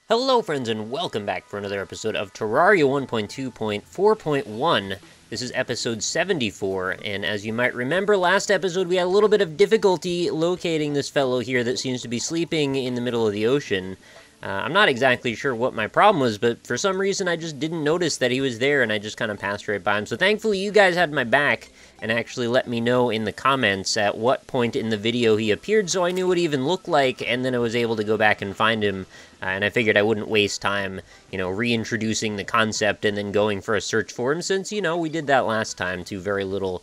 Hello friends and welcome back for another episode of Terraria 1.2.4.1. This is episode 74, and as you might remember, last episode we had a little bit of difficulty locating this fellow here that seems to be sleeping in the middle of the ocean. I'm not exactly sure what my problem was, but for some reason I just didn't notice that he was there, and I just kind of passed right by him. So thankfully you guys had my back and actually let me know in the comments at what point in the video he appeared, so I knew what he even looked like, and then I was able to go back and find him. And I figured I wouldn't waste time, reintroducing the concept and then going for a search for him, since, we did that last time to very little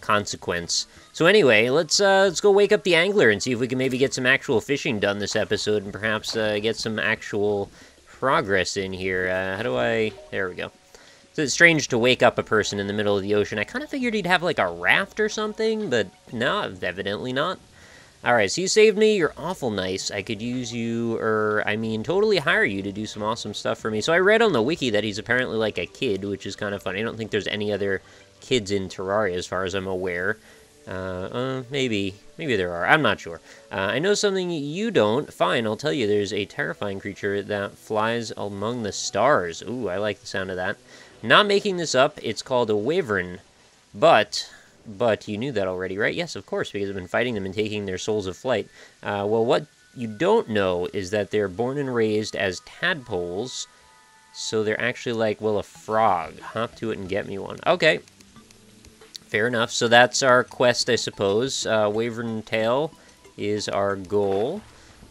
consequence. So anyway, let's go wake up the angler and see if we can maybe get some actual fishing done this episode and perhaps get some actual progress in here. There we go. So it's strange to wake up a person in the middle of the ocean. I kind of figured he'd have like a raft or something, but no, evidently not. Alright, so you saved me, you're awful nice. I could use you, totally hire you to do some awesome stuff for me. So I read on the wiki that he's apparently like a kid, which is kind of funny. I don't think there's any other kids in Terraria as far as I'm aware. Maybe there are, I'm not sure. I know something you don't. Fine, I'll tell you, there's a terrifying creature that flies among the stars. Ooh, I like the sound of that. Not making this up, it's called a wyvern, but you knew that already, right? Yes, of course, because I've been fighting them and taking their souls of flight. Well, what you don't know is that they're born and raised as tadpoles, so they're actually like, well, a frog. Hop to it and get me one. Okay, fair enough. So that's our quest, I suppose. Wyvern tail is our goal.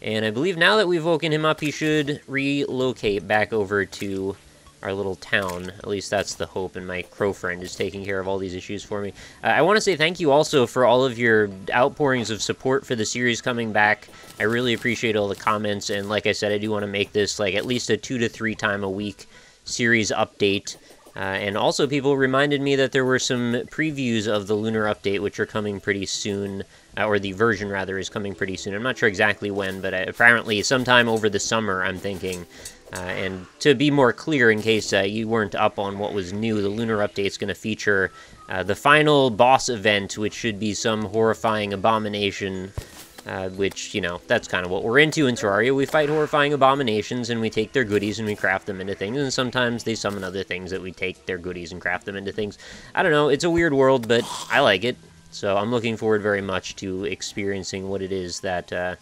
And I believe now that we've woken him up, he should relocate back over to our little town. At least that's the hope, and my crow friend is taking care of all these issues for me. I want to say thank you also for all of your outpourings of support for the series coming back. I really appreciate all the comments, and like I said, I do want to make this like at least a 2 to 3 time a week series update. And also people reminded me that there were some previews of the lunar update, which are coming pretty soon, or the version rather is coming pretty soon. I'm not sure exactly when, but apparently sometime over the summer, I'm thinking. And to be more clear, in case you weren't up on what was new, the lunar update is going to feature the final boss event, which should be some horrifying abomination, which, that's kind of what we're into in Terraria. We fight horrifying abominations, and we take their goodies and we craft them into things, and sometimes they summon other things that we take their goodies and craft them into things. I don't know, it's a weird world, but I like it, so I'm looking forward very much to experiencing what it is that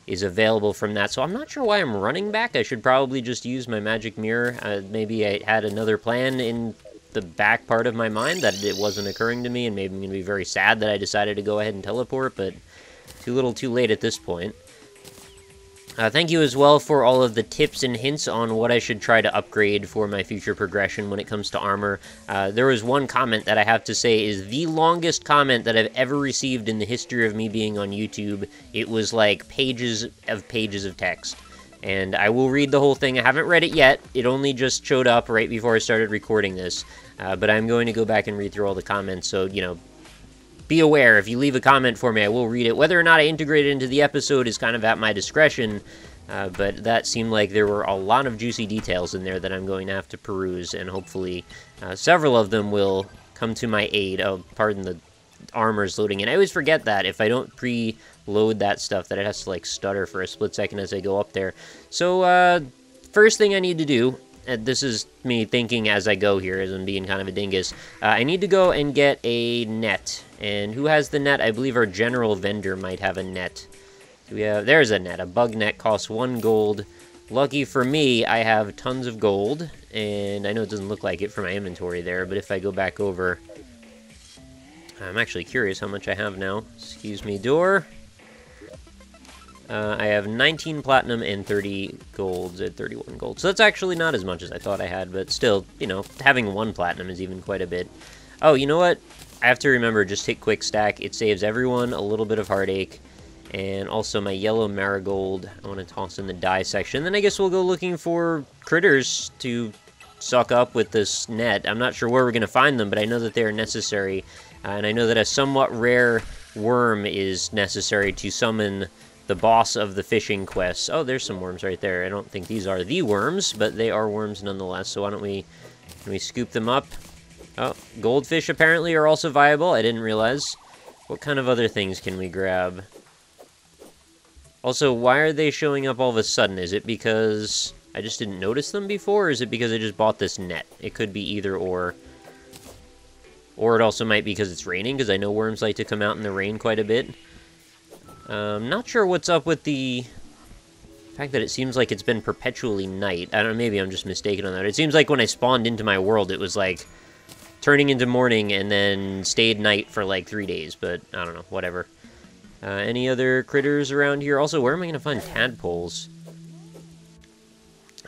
is available from that. So I'm not sure why I'm running back. I should probably just use my magic mirror. Maybe I had another plan in the back part of my mind that it wasn't occurring to me, and maybe I'm going to be very sad that I decided to go ahead and teleport, but too little too late at this point. Thank you as well for all of the tips and hints on what I should try to upgrade for my future progression when it comes to armor. There was one comment that I have to say is the longest comment that I've ever received in the history of me being on YouTube. It was like pages of text. And I will read the whole thing. I haven't read it yet. It only just showed up right before I started recording this. But I'm going to go back and read through all the comments, so, be aware, if you leave a comment for me, I will read it. Whether or not I integrate it into the episode is kind of at my discretion, but that seemed like there were a lot of juicy details in there that I'm going to have to peruse, and hopefully several of them will come to my aid. Oh, pardon the armor's loading in. I always forget that if I don't pre-load that stuff, that it has to, like, stutter for a split second as I go up there. So, first thing I need to do, and this is me thinking as I go here, as I'm being kind of a dingus, I need to go and get a net. And who has the net? I believe our general vendor might have a net. There's a net. A bug net costs 1 gold. Lucky for me, I have tons of gold. And I know it doesn't look like it for my inventory there, but if I go back over, I'm actually curious how much I have now. Excuse me, door. I have 19 platinum and 30 golds at 31 gold. So that's actually not as much as I thought I had, but still, having 1 platinum is even quite a bit. Oh, you know what? I have to remember, just hit quick stack. It saves everyone a little bit of heartache. And also my yellow marigold, I want to toss in the dye section. Then I guess we'll go looking for critters to suck up with this net. I'm not sure where we're going to find them, but I know that they are necessary. And I know that a somewhat rare worm is necessary to summon the boss of the fishing quest. Oh, there's some worms right there. I don't think these are the worms, but they are worms nonetheless. So why don't we scoop them up? Oh, goldfish apparently are also viable. I didn't realize. What kind of other things can we grab? Also, why are they showing up all of a sudden? Is it because I just didn't notice them before, or is it because I just bought this net? It could be either or. Or it also might be because it's raining, because I know worms like to come out in the rain quite a bit. Not sure what's up with the fact that it seems like it's been perpetually night. I don't know, maybe I'm just mistaken on that. It seems like when I spawned into my world, it was like turning into morning and then stayed night for like 3 days, but I don't know, whatever. Any other critters around here? Also, where am I going to find tadpoles?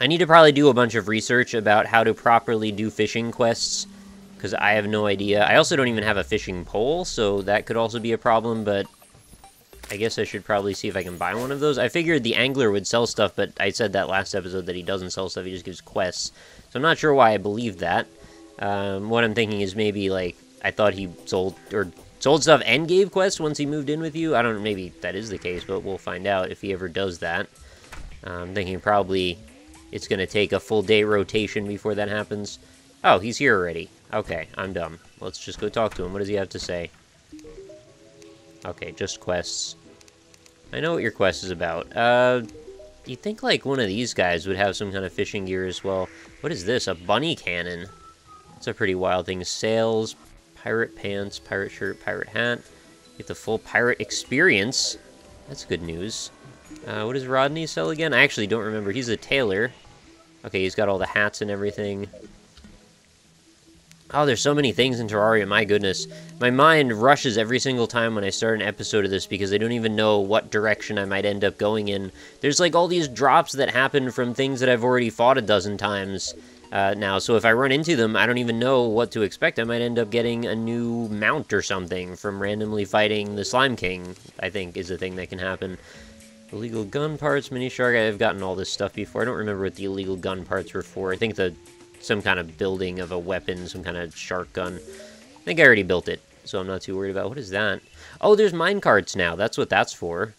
I need to probably do a bunch of research about how to properly do fishing quests, because I have no idea. I also don't even have a fishing pole, so that could also be a problem, but I guess I should probably see if I can buy one of those. I figured the angler would sell stuff, but I said that last episode that he doesn't sell stuff, he just gives quests. So I'm not sure why I believe that. What I'm thinking is maybe, like, I thought he sold stuff and gave quests once he moved in with you. I don't know, maybe that is the case, but we'll find out if he ever does that. I'm thinking probably it's going to take a full day rotation before that happens. Oh, he's here already. Okay, I'm dumb. Let's just go talk to him. What does he have to say? Okay, just quests. I know what your quest is about. You'd think, like, one of these guys would have some kind of fishing gear as well. What is this? A bunny cannon. That's a pretty wild thing. Sails, pirate pants, pirate shirt, pirate hat. Get the full pirate experience. That's good news. What does Rodney sell again? I actually don't remember. He's a tailor. Okay, he's got all the hats and everything. Oh, there's so many things in Terraria, my goodness. My mind rushes every single time when I start an episode of this because I don't even know what direction I might end up going in. There's like all these drops that happen from things that I've already fought a dozen times now, so if I run into them, I don't even know what to expect. I might end up getting a new mount or something from randomly fighting the Slime King, I think is a thing that can happen. Illegal gun parts, mini shark, I've gotten all this stuff before. I don't remember what the illegal gun parts were for. I think some kind of building of a weapon, some kind of shark gun. I think I already built it, so I'm not too worried about. What is that? Oh, there's minecarts now. That's what that's for.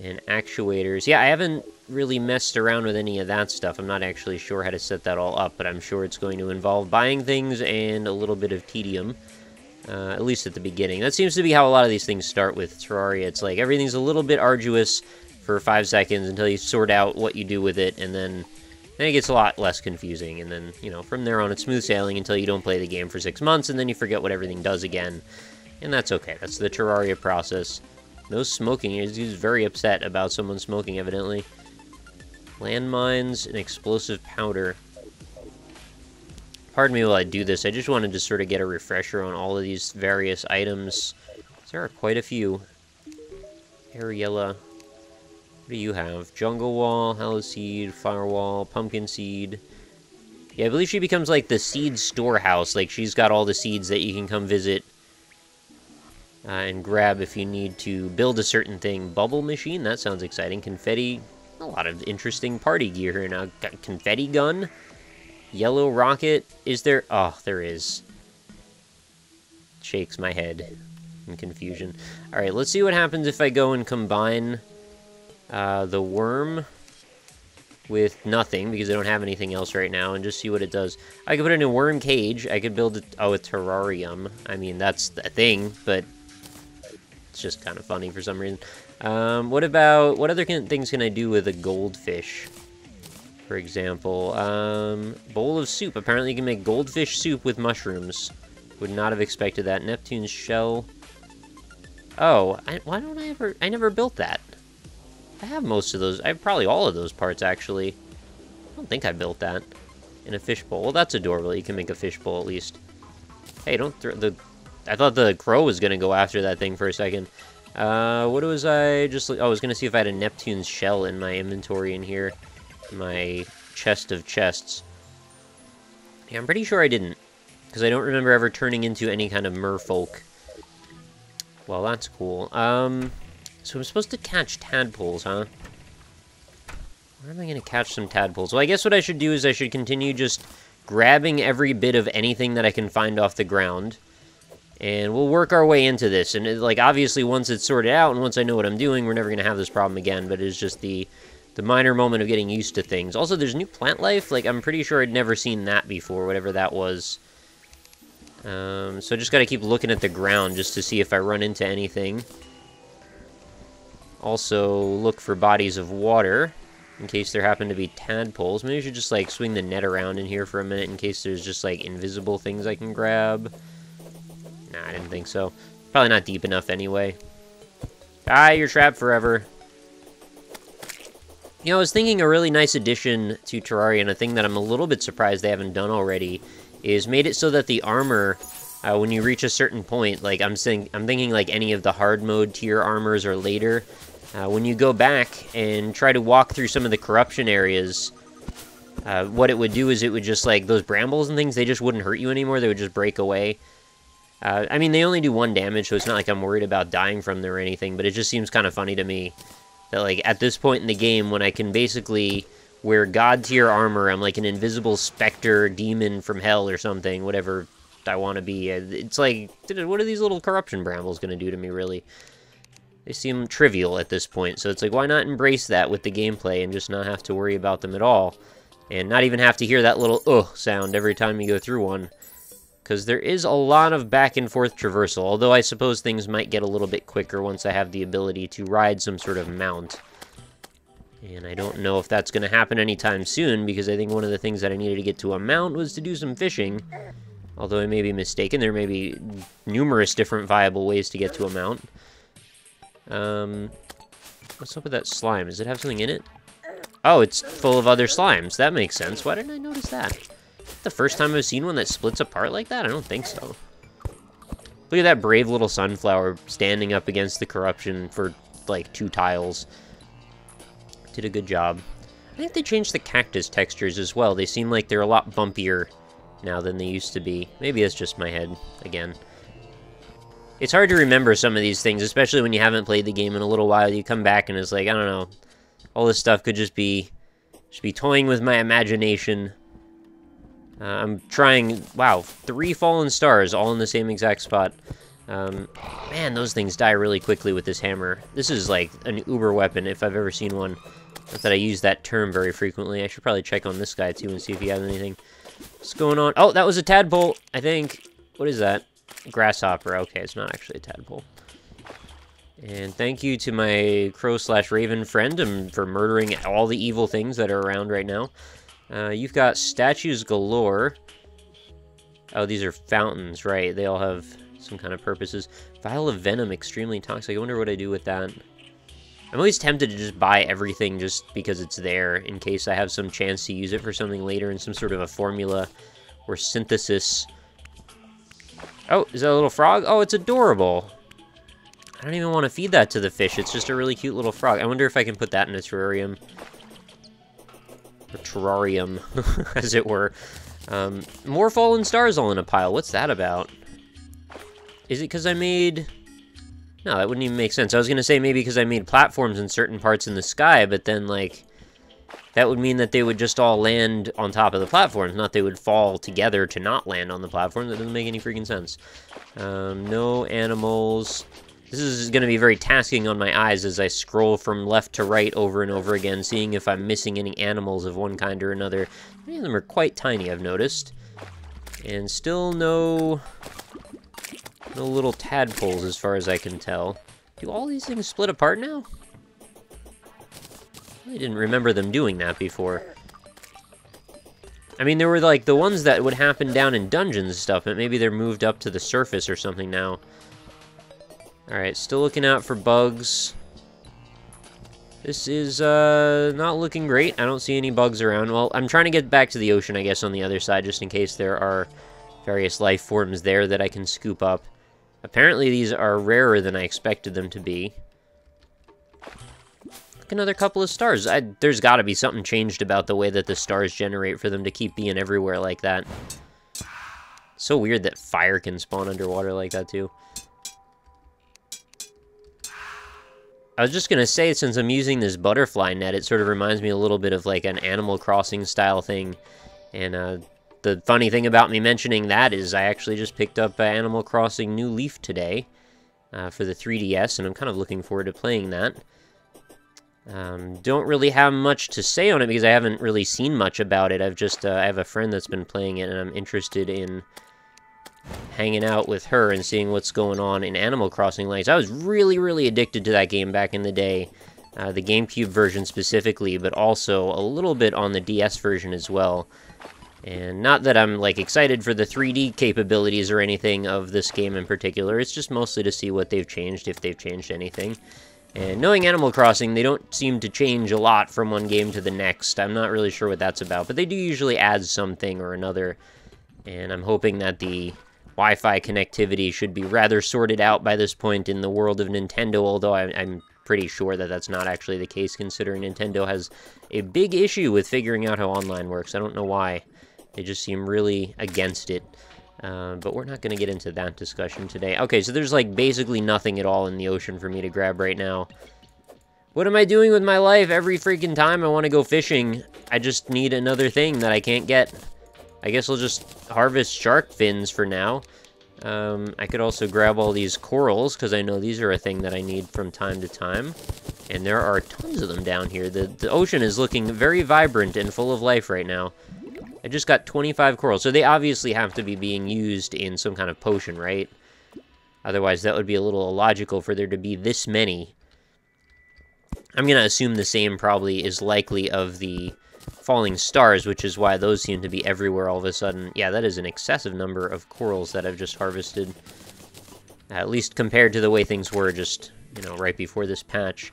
And actuators. Yeah, I haven't really messed around with any of that stuff. I'm not actually sure how to set that all up, but I'm sure it's going to involve buying things and a little bit of tedium. At least at the beginning. That seems to be how a lot of these things start with Terraria. It's like everything's a little bit arduous for 5 seconds until you sort out what you do with it, and then it gets a lot less confusing, and then, you know, from there on it's smooth sailing until you don't play the game for 6 months, and then you forget what everything does again. And that's okay. That's the Terraria process. No smoking. He's very upset about someone smoking, evidently. Landmines and explosive powder. Pardon me while I do this. I just wanted to sort of get a refresher on all of these various items. There are quite a few. Ariella. What do you have? Jungle Wall, Hallow Seed, Firewall, Pumpkin Seed. Yeah, I believe she becomes like the seed storehouse. Like, she's got all the seeds that you can come visit and grab if you need to build a certain thing. Bubble Machine, that sounds exciting. Confetti, a lot of interesting party gear here now. Got Confetti Gun. Yellow Rocket. Is there? Oh, there is. Shakes my head in confusion. Alright, let's see what happens if I go and combine the worm with nothing, because I don't have anything else right now, and just see what it does. I could put it in a worm cage. I could build a terrarium. I mean, that's a thing, but it's just kind of funny for some reason. What other things can I do with a goldfish, for example? Bowl of soup. Apparently you can make goldfish soup with mushrooms. Would not have expected that. Neptune's shell. Oh, why don't I never built that. I have most of those. I have probably all of those parts, actually. I don't think I built that. In a fishbowl. Well, that's adorable. You can make a fishbowl, at least. Hey, don't throw the... I thought the crow was going to go after that thing for a second. What was I just... I was going to see if I had a Neptune's shell in my inventory in here. My chest of chests. Yeah, I'm pretty sure I didn't. Because I don't remember ever turning into any kind of merfolk. Well, that's cool. So I'm supposed to catch tadpoles, huh? Where am I going to catch some tadpoles? Well, I guess what I should do is I should continue just grabbing every bit of anything that I can find off the ground. And we'll work our way into this. And, like, obviously, once it's sorted out and once I know what I'm doing, we're never going to have this problem again. But it's just the minor moment of getting used to things. Also, there's new plant life. Like, I'm pretty sure I'd never seen that before, whatever that was. So I just got to keep looking at the ground just to see if I run into anything. Also, look for bodies of water. in case there happen to be tadpoles. Maybe I should just, like, swing the net around in here for a minute in case there's just, like, invisible things I can grab. Nah, I didn't think so. Probably not deep enough anyway. Ah, you're trapped forever. You know, I was thinking a really nice addition to Terraria, and a thing that I'm a little bit surprised they haven't done already, is made it so that the armor, when you reach a certain point, like, I'm thinking like any of the hard mode tier armors or later, when you go back and try to walk through some of the corruption areas, what it would do is it would just, like, those brambles and things, they just wouldn't hurt you anymore, they would just break away. I mean, they only do 1 damage, so it's not like I'm worried about dying from them or anything, but it just seems kind of funny to me that, like, at this point in the game, when I can basically wear god-tier armor, I'm like an invisible specter demon from hell or something, whatever I want to be. It's like, what are these little corruption brambles going to do to me, really? They seem trivial at this point, so it's like, why not embrace that with the gameplay and just not have to worry about them at all? And not even have to hear that little ugh sound every time you go through one. Because there is a lot of back-and-forth traversal, although I suppose things might get a little bit quicker once I have the ability to ride some sort of mount. And I don't know if that's going to happen anytime soon, because I think one of the things that I needed to get to a mount was to do some fishing. Although I may be mistaken, there may be numerous different viable ways to get to a mount. What's up with that slime? Does it have something in it? Oh, it's full of other slimes. That makes sense. Why didn't I notice that? The first time I've seen one that splits apart like that? I don't think so. Look at that brave little sunflower standing up against the corruption for, like, 2 tiles. Did a good job. I think they changed the cactus textures as well. They seem like they're a lot bumpier now than they used to be. Maybe it's just my head, again. It's hard to remember some of these things, especially when you haven't played the game in a little while. You come back and it's like, I don't know, all this stuff could just be toying with my imagination. I'm trying, wow, 3 fallen stars all in the same exact spot. Man, those things die really quickly with this hammer. This is like an uber weapon if I've ever seen one. Not that I use that term very frequently. I should probably check on this guy too and see if he has anything. What's going on? Oh, that was a tadpole, I think. What is that? Grasshopper. Okay, it's not actually a tadpole. And thank you to my crow/raven friend for murdering all the evil things that are around right now. You've got statues galore. Oh, these are fountains, right? They all have some kind of purposes. Vial of venom, extremely toxic. I wonder what I do with that. I'm always tempted to just buy everything just because it's there, in case I have some chance to use it for something later in some sort of a formula or synthesis. Oh, is that a little frog? Oh, it's adorable. I don't even want to feed that to the fish. It's just a really cute little frog. I wonder if I can put that in a terrarium. Or terrarium, as it were. More fallen stars all in a pile. What's that about? Is it because I made... No, that wouldn't even make sense. I was going to say maybe because I made platforms in certain parts in the sky, but then, like, that would mean that they would just all land on top of the platforms, not they would fall together to not land on the platform. That doesn't make any freaking sense. No animals. This is going to be very tasking on my eyes as I scroll from left to right over and over again, seeing if I'm missing any animals of one kind or another. Many of them are quite tiny, I've noticed. And still no little tadpoles as far as I can tell. Do all these things split apart now? I didn't remember them doing that before. I mean, there were like the ones that would happen down in dungeons and stuff, but maybe they're moved up to the surface or something now. Alright, still looking out for bugs. This is not looking great. I don't see any bugs around. Well, I'm trying to get back to the ocean, I guess, on the other side, just in case there are various life forms there that I can scoop up. Apparently these are rarer than I expected them to be. Like another couple of stars. There's got to be something changed about the way that the stars generate for them to keep being everywhere like that. So weird that fire can spawn underwater like that, too. I was just going to say, since I'm using this butterfly net, it sort of reminds me a little bit of like an Animal Crossing style thing. And the funny thing about me mentioning that is I actually just picked up Animal Crossing New Leaf today for the 3DS, and I'm kind of looking forward to playing that. Don't really have much to say on it because I haven't really seen much about it. I've just, I have a friend that's been playing it, and I'm interested in hanging out with her and seeing what's going on in Animal Crossing Lakes. I was really, really addicted to that game back in the day. the GameCube version specifically, but also a little bit on the DS version as well. And not that I'm, like, excited for the 3D capabilities or anything of this game in particular, it's just mostly to see what they've changed, if they've changed anything. And knowing Animal Crossing, they don't seem to change a lot from one game to the next. I'm not really sure what that's about, but they do usually add something or another. And I'm hoping that the Wi-Fi connectivity should be rather sorted out by this point in the world of Nintendo, although I'm pretty sure that that's not actually the case, considering Nintendo has a big issue with figuring out how online works. I don't know why. They just seem really against it. But we're not going to get into that discussion today. Okay, so there's, like, basically nothing at all in the ocean for me to grab right now. What am I doing with my life? Every freaking time I want to go fishing, I just need another thing that I can't get. I guess I'll just harvest shark fins for now. I could also grab all these corals, because I know these are a thing that I need from time to time. And there are tons of them down here. The ocean is looking very vibrant and full of life right now. I just got 25 corals, so they obviously have to be being used in some kind of potion, right? Otherwise, that would be a little illogical for there to be this many. I'm going to assume the same probably is likely of the falling stars, which is why those seem to be everywhere all of a sudden. Yeah, that is an excessive number of corals that I've just harvested. At least compared to the way things were just, you know, right before this patch.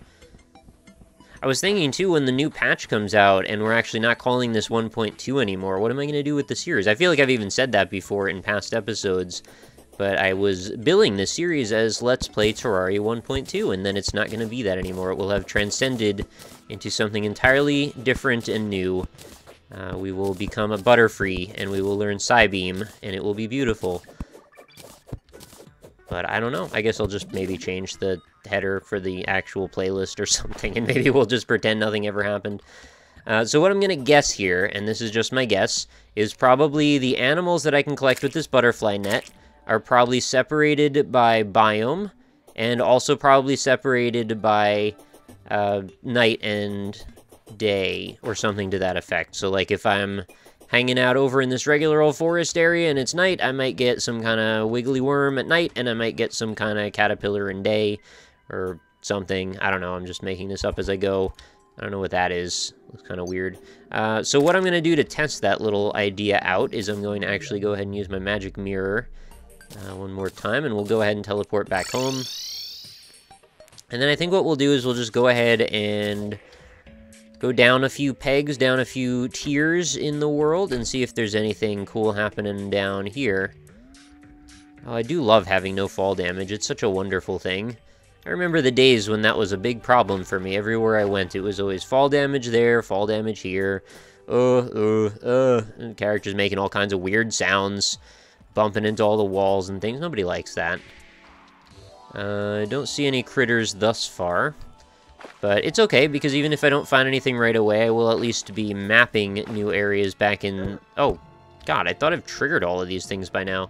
I was thinking, too, when the new patch comes out, and we're actually not calling this 1.2 anymore, what am I going to do with the series? I feel like I've even said that before in past episodes, but I was billing this series as Let's Play Terraria 1.2, and then it's not going to be that anymore. It will have transcended into something entirely different and new. We will become a Butterfree, and we will learn Psybeam, and it will be beautiful. But I don't know. I guess I'll just maybe change the header for the actual playlist or something, and maybe we'll just pretend nothing ever happened. So what I'm going to guess here, and this is just my guess, is probably the animals that I can collect with this butterfly net are probably separated by biome, and also probably separated by night and day, or something to that effect. So, like, if I'm hanging out over in this regular old forest area and it's night, I might get some kind of wiggly worm at night, and I might get some kind of caterpillar in day, or something. I don't know, I'm just making this up as I go. I don't know what that is. Looks kind of weird. So what I'm going to do to test that little idea out is I'm going to actually go ahead and use my magic mirror one more time, and we'll go ahead and teleport back home. And then I think what we'll do is we'll just go ahead and go down a few pegs, down a few tiers in the world, and see if there's anything cool happening down here. Oh, I do love having no fall damage. It's such a wonderful thing. I remember the days when that was a big problem for me. Everywhere I went, it was always fall damage there, fall damage here. And characters making all kinds of weird sounds, bumping into all the walls and things. Nobody likes that. I don't see any critters thus far. But it's okay, because even if I don't find anything right away, I will at least be mapping new areas back in... Oh, God, I thought I've triggered all of these things by now.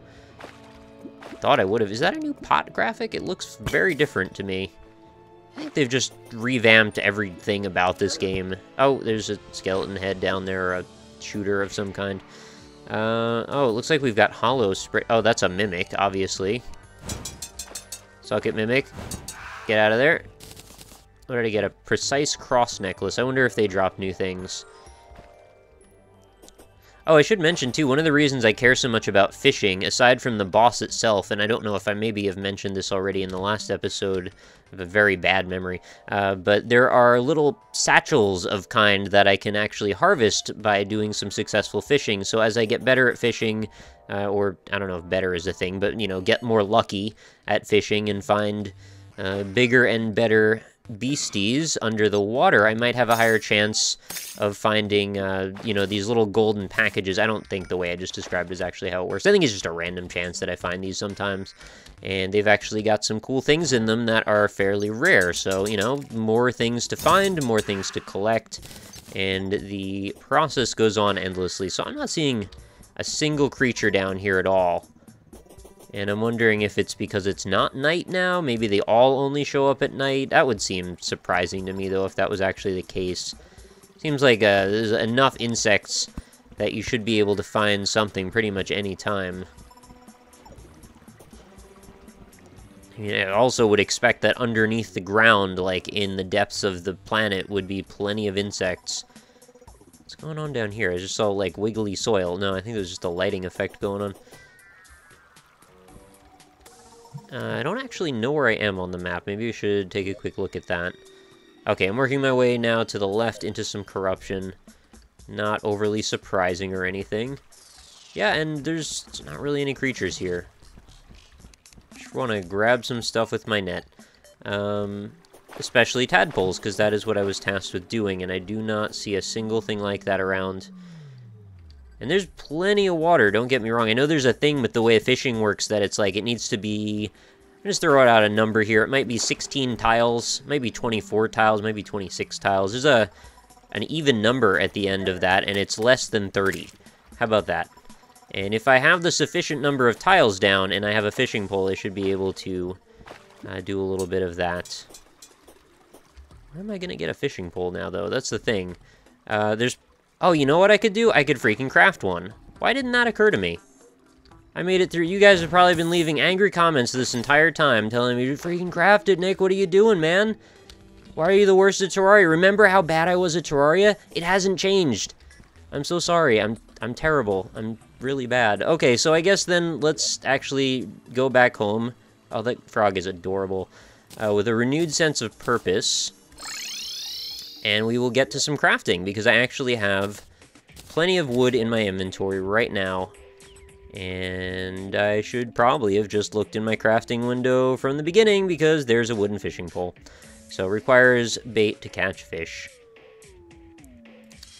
Thought I would have. Is that a new pot graphic? It looks very different to me. I think they've just revamped everything about this game. Oh, there's a skeleton head down there, or a shooter of some kind. Oh, it looks like we've got hollow spray. Oh, that's a mimic, obviously. Suck it, mimic. Get out of there. What did I get? A precise cross necklace. I wonder if they drop new things. Oh, I should mention, too, one of the reasons I care so much about fishing, aside from the boss itself, and I don't know if I maybe have mentioned this already in the last episode, I have a very bad memory, but there are little satchels of kind that I can actually harvest by doing some successful fishing. So as I get better at fishing, or I don't know if better is a thing, but, you know, get more lucky at fishing and find bigger and better beasties under the water, I might have a higher chance of finding, you know, these little golden packages. I don't think the way I just described is actually how it works. I think it's just a random chance that I find these sometimes, and they've actually got some cool things in them that are fairly rare. So, you know, more things to find, more things to collect, and the process goes on endlessly. So I'm not seeing a single creature down here at all. And I'm wondering if it's because it's not night now. Maybe they all only show up at night. That would seem surprising to me, though, if that was actually the case. Seems like there's enough insects that you should be able to find something pretty much any time. I mean, I also would expect that underneath the ground, like in the depths of the planet, would be plenty of insects. What's going on down here? I just saw, like, wiggly soil. No, I think there's just a lighting effect going on. I don't actually know where I am on the map. Maybe we should take a quick look at that. Okay, I'm working my way now to the left into some corruption. Not overly surprising or anything. Yeah, and there's not really any creatures here. Just want to grab some stuff with my net. Especially tadpoles, because that is what I was tasked with doing, and I do not see a single thing like that around. And there's plenty of water, don't get me wrong. I know there's a thing with the way fishing works that it's like, it needs to be... I'm just throwing out a number here. It might be 16 tiles, maybe 24 tiles, maybe 26 tiles. There's an even number at the end of that, and it's less than 30. How about that? And if I have the sufficient number of tiles down, and I have a fishing pole, I should be able to do a little bit of that. Where am I going to get a fishing pole now, though? That's the thing. Oh, you know what I could do? I could freaking craft one. Why didn't that occur to me? I made it through. You guys have probably been leaving angry comments this entire time, telling me, you freaking craft it, Nick. What are you doing, man? Why are you the worst at Terraria? Remember how bad I was at Terraria? It hasn't changed. I'm so sorry. I'm terrible. I'm really bad. Okay, so I guess then let's actually go back home. Oh, that frog is adorable. With a renewed sense of purpose. And we will get to some crafting, because I actually have plenty of wood in my inventory right now. And I should probably have just looked in my crafting window from the beginning, because there's a wooden fishing pole. So, requires bait to catch fish.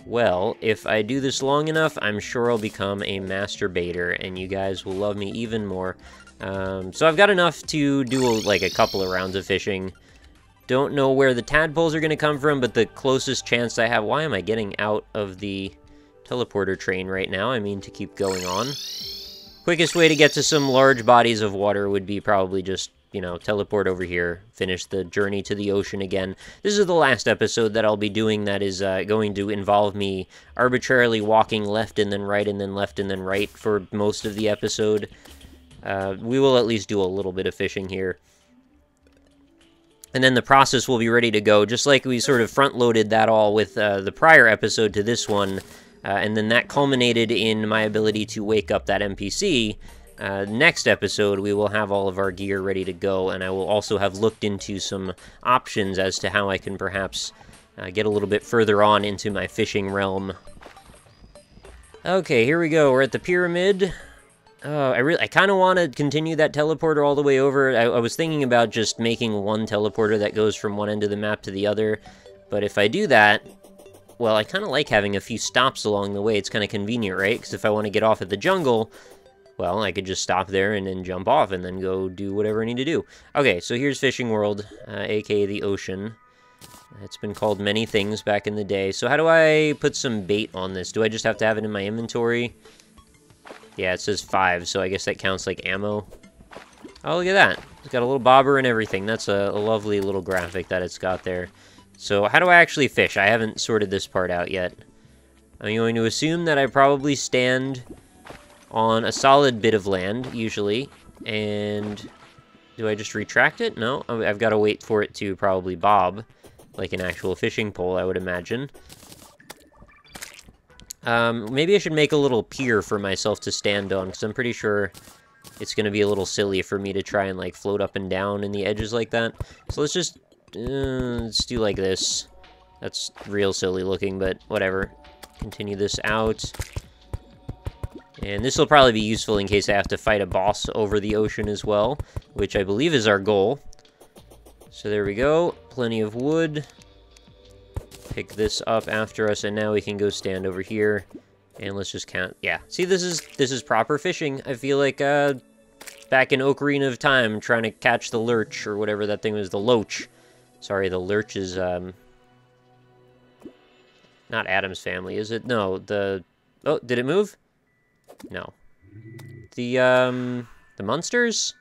Well, if I do this long enough, I'm sure I'll become a master baiter, and you guys will love me even more. So I've got enough to do, like, a couple of rounds of fishing. Don't know where the tadpoles are going to come from, but the closest chance I have... Why am I getting out of the teleporter train right now? I mean to keep going on. Quickest way to get to some large bodies of water would be probably just, you know, teleport over here, finish the journey to the ocean again. This is the last episode that I'll be doing that is going to involve me arbitrarily walking left and then right and then left and then right for most of the episode. We will at least do a little bit of fishing here. And then the process will be ready to go, just like we sort of front-loaded that all with the prior episode to this one, and then that culminated in my ability to wake up that NPC. Next episode, we will have all of our gear ready to go, and I will also have looked into some options as to how I can perhaps get a little bit further on into my fishing realm. Okay, here we go. We're at the pyramid. I kind of want to continue that teleporter all the way over. I was thinking about just making one teleporter that goes from one end of the map to the other. But if I do that, well, I kind of like having a few stops along the way. It's kind of convenient, right? Because if I want to get off at the jungle, well, I could just stop there and then jump off and then go do whatever I need to do. Okay, so here's Fishing World, aka the ocean. It's been called many things back in the day. So how do I put some bait on this? Do I just have to have it in my inventory? Yeah, it says 5, so I guess that counts like ammo. Oh, look at that. It's got a little bobber and everything. That's a lovely little graphic that it's got there. So how do I actually fish? I haven't sorted this part out yet. I'm going to assume that I probably stand on a solid bit of land, usually. And do I just retract it? No, I've got to wait for it to probably bob, like an actual fishing pole, I would imagine. Maybe I should make a little pier for myself to stand on, because I'm pretty sure it's going to be a little silly for me to try and, like, float up and down in the edges like that. So let's just, let's do like this. That's real silly looking, but whatever. Continue this out. And this will probably be useful in case I have to fight a boss over the ocean as well, which I believe is our goal. So there we go. Plenty of wood. Pick this up after us, and now we can go stand over here, and let's just count. Yeah, see, this is proper fishing. I feel like back in Ocarina of Time, trying to catch the lurch or whatever that thing was, the loach. Sorry, the lurch is not Adam's Family, is it? No, oh, did it move? No. The Munsters?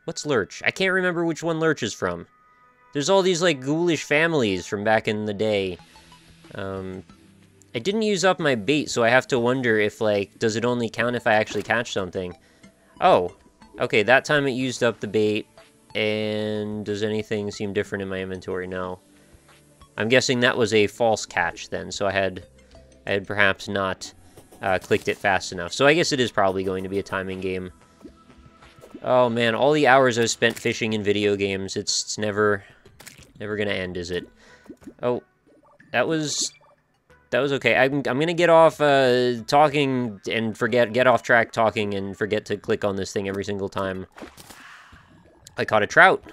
What's lurch? I can't remember which one lurch is from. There's all these, like, ghoulish families from back in the day. I didn't use up my bait, so I have to wonder if, like, does it only count if I actually catch something? Oh, okay, that time it used up the bait. And does anything seem different in my inventory? No. I'm guessing that was a false catch then, so I had perhaps not clicked it fast enough. So I guess it is probably going to be a timing game. Oh man, all the hours I've spent fishing in video games, it's never gonna end, is it? Oh, that was okay. I'm gonna get off talking and get off track talking and forget to click on this thing every single time. I caught a trout.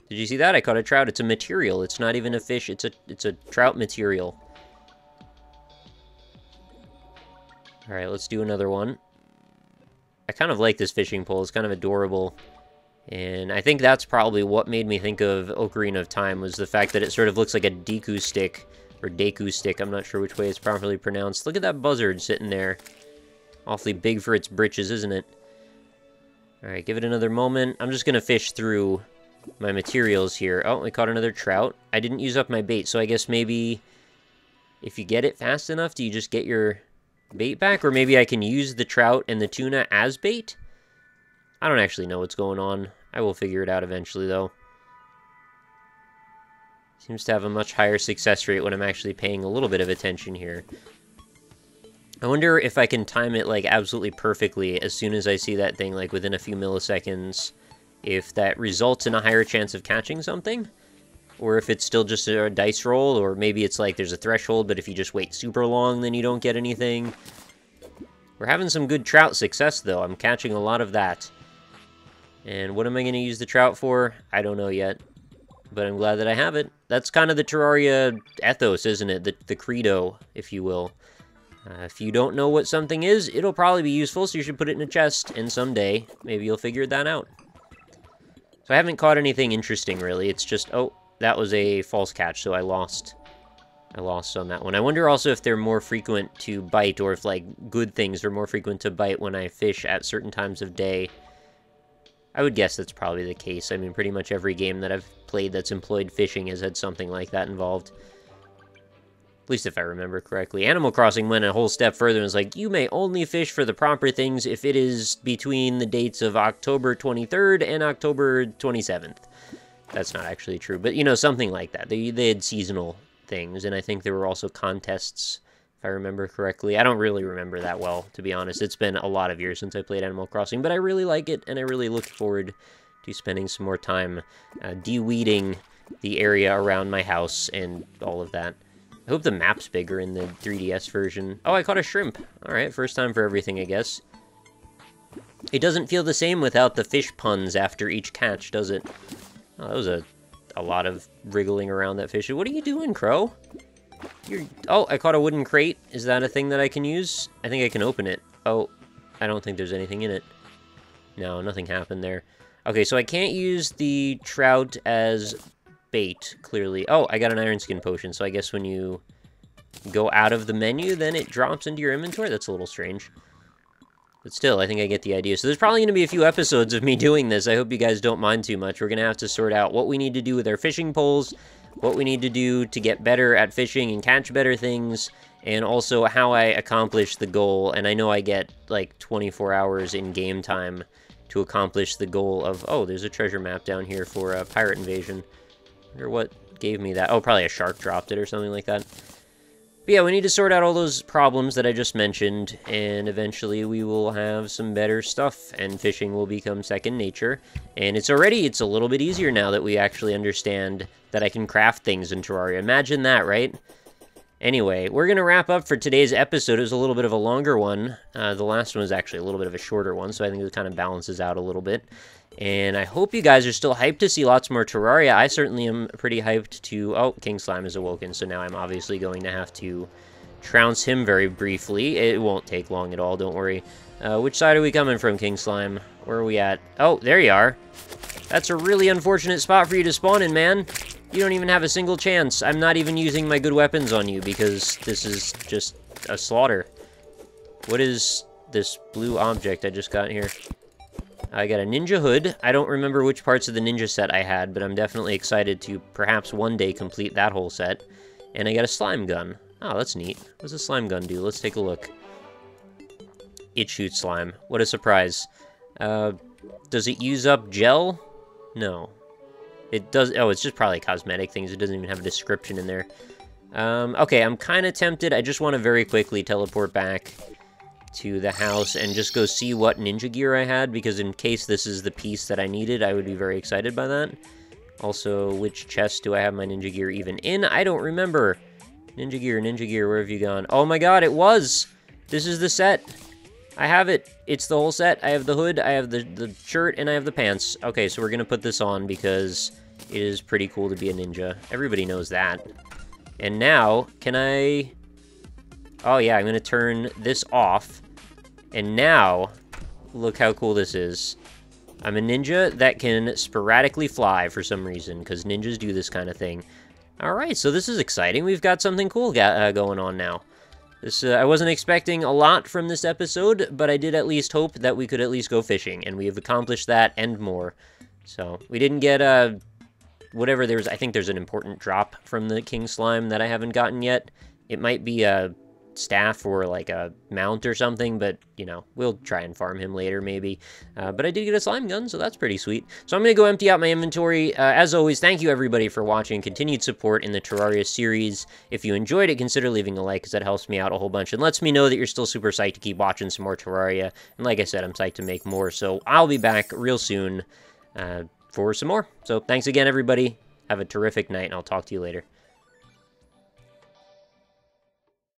Did you see that? I caught a trout. It's a material. It's not even a fish. It's a trout material. All right, let's do another one. I kind of like this fishing pole. It's kind of adorable. And I think that's probably what made me think of Ocarina of Time, was the fact that it sort of looks like a Deku stick, or Deku stick. I'm not sure which way it's properly pronounced. Look at that buzzard sitting there. Awfully big for its britches, isn't it? All right, give it another moment. I'm just going to fish through my materials here. Oh, we caught another trout. I didn't use up my bait, so I guess maybe if you get it fast enough, do you just get your bait back? Or maybe I can use the trout and the tuna as bait? I don't actually know what's going on. I will figure it out eventually, though. Seems to have a much higher success rate when I'm actually paying a little bit of attention here. I wonder if I can time it, like, absolutely perfectly as soon as I see that thing, like, within a few milliseconds, if that results in a higher chance of catching something, or if it's still just a dice roll, or maybe it's like there's a threshold, but if you just wait super long, then you don't get anything. We're having some good trout success, though. I'm catching a lot of that. And what am I going to use the trout for? I don't know yet, but I'm glad that I have it. That's kind of the Terraria ethos, isn't it? The credo, if you will. If you don't know what something is, it'll probably be useful, so you should put it in a chest, and someday, maybe you'll figure that out. So I haven't caught anything interesting, really. It's just, oh, that was a false catch, so I lost on that one. I wonder also if they're more frequent to bite, or if, like, good things are more frequent to bite when I fish at certain times of day. I would guess that's probably the case. I mean, pretty much every game that I've played that's employed fishing has had something like that involved. At least if I remember correctly. Animal Crossing went a whole step further and was like, you may only fish for the proper things if it is between the dates of October 23rd and October 27th. That's not actually true, but, you know, something like that. They had seasonal things, and I think there were also contests, if I remember correctly. I don't really remember that well, to be honest. It's been a lot of years since I played Animal Crossing, but I really like it, and I really look forward to spending some more time de-weeding the area around my house and all of that. I hope the map's bigger in the 3DS version. Oh, I caught a shrimp. Alright, first time for everything, I guess. It doesn't feel the same without the fish puns after each catch, does it? Oh, that was a lot of wriggling around that fish. What are you doing, Crow? Oh, I caught a wooden crate. Is that a thing that I can use? I think I can open it. Oh, I don't think there's anything in it. No, nothing happened there. Okay, so I can't use the trout as bait, clearly. Oh, I got an iron skin potion, so I guess when you go out of the menu, then it drops into your inventory? That's a little strange. But still, I think I get the idea. So there's probably going to be a few episodes of me doing this. I hope you guys don't mind too much. We're going to have to sort out what we need to do with our fishing poles, what we need to do to get better at fishing and catch better things, and also how I accomplish the goal. And I know I get like 24 hours in game time to accomplish the goal of, oh, there's a treasure map down here for a pirate invasion. I wonder what gave me that. Oh, probably a shark dropped it or something like that. But yeah, we need to sort out all those problems that I just mentioned, and eventually we will have some better stuff, and fishing will become second nature. And it's a little bit easier now that we actually understand that I can craft things in Terraria. Imagine that, right? Anyway, we're going to wrap up for today's episode. It was a little bit of a longer one. The last one was actually a little bit of a shorter one, so I think it kind of balances out a little bit. And I hope you guys are still hyped to see lots more Terraria. I certainly am pretty hyped to... Oh, King Slime is awoken, so now I'm obviously going to have to trounce him very briefly. It won't take long at all, don't worry. Which side are we coming from, King Slime? Where are we at? Oh, there you are. That's a really unfortunate spot for you to spawn in, man. You don't even have a single chance. I'm not even using my good weapons on you because this is just a slaughter. What is this blue object I just got here? I got a ninja hood. I don't remember which parts of the ninja set I had, but I'm definitely excited to perhaps one day complete that whole set. And I got a slime gun. Oh, that's neat. What does a slime gun do? Let's take a look. It shoots slime. What a surprise. Does it use up gel? No. It does... Oh, it's just probably cosmetic things. It doesn't even have a description in there. Okay, I'm kind of tempted. I just want to very quickly teleport back to the house and just go see what ninja gear I had, because in case this is the piece that I needed, I would be very excited by that. Also, which chest do I have my ninja gear even in? I don't remember. Ninja gear, where have you gone? Oh my god, it was! This is the set. I have it. It's the whole set. I have the hood, I have the shirt, and I have the pants. Okay, so we're gonna put this on because it is pretty cool to be a ninja. Everybody knows that. And now, can I... Oh yeah, I'm gonna turn this off. And now, look how cool this is. I'm a ninja that can sporadically fly for some reason, because ninjas do this kind of thing. Alright, so this is exciting. We've got something cool going on now. This I wasn't expecting a lot from this episode, but I did at least hope that we could at least go fishing, and we have accomplished that and more. So, we didn't get, whatever there's... I think there's an important drop from the King Slime that I haven't gotten yet. It might be a staff or like a mount or something, but you know, we'll try and farm him later maybe. But I did get a slime gun, so that's pretty sweet. So I'm gonna go empty out my inventory. As always, thank you everybody for watching, continued support in the Terraria series. If you enjoyed it, consider leaving a like, because that helps me out a whole bunch and lets me know that you're still super psyched to keep watching some more Terraria. And like I said, I'm psyched to make more, so I'll be back real soon for some more. So thanks again everybody, have a terrific night, and I'll talk to you later.